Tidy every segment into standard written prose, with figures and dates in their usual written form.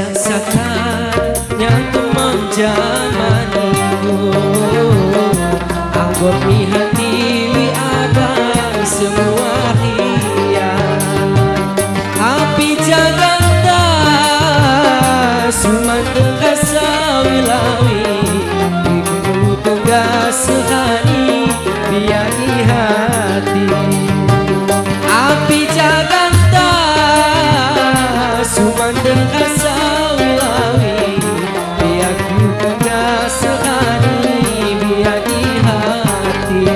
Sayang sakanya teman zamanku, anggap mi hati wi ada semua hiang. Api Jakarta sumanteng kasawilawi, ibu tunggal sehari biani hati. Api Jakarta sumanteng kasawilawi, biaku tunggal sehari biani hati.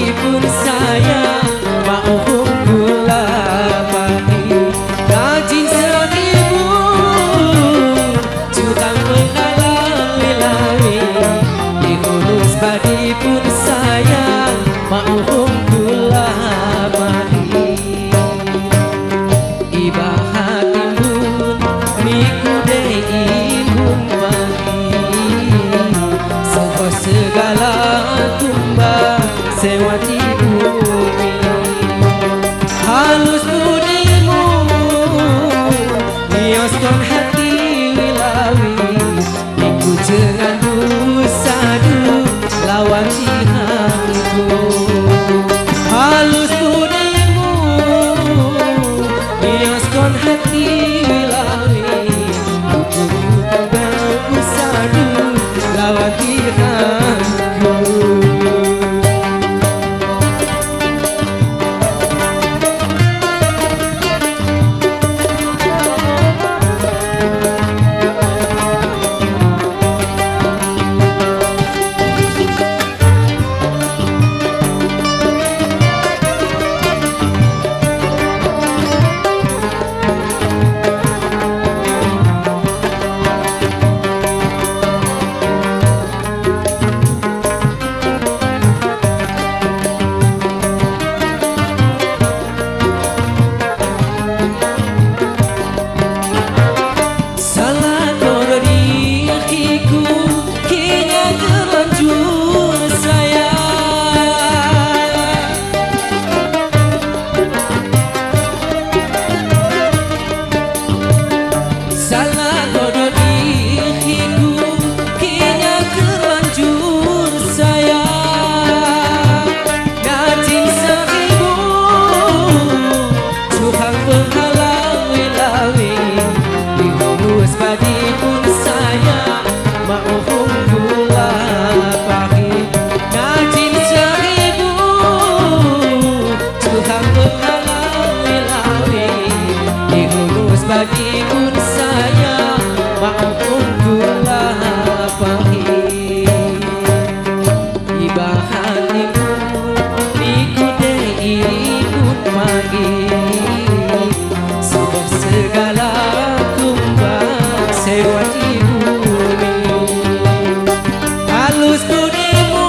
Pun saya mau gula pagi rajin seribu curang menghalang-halangi di hulus padi pun saya mau gula pagi. Iba hatimun miku deibun pagi sebuah segala tumbang sewati bumi. Halus budimu nioskan hati wilawi, iku jangan dusadu lawan Tuhanku. Halus budimu nioskan hati wilawi, iku jangan dusadu lawan Tuhanku. Bagi pun saya maupun gula pahit. Iba hatimu niku deibun pagi, sebab segala tumbang sewati bumi. Halus budimu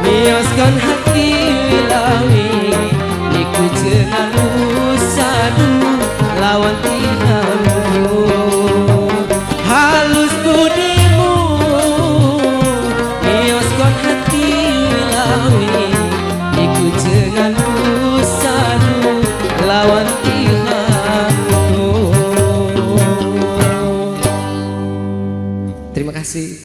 nioskan hati wilawi, iku jangan usadu lawan Tuhanku. Halus budimu nioskan hati wilawi, iku jangan usadu lawan Tuhanku.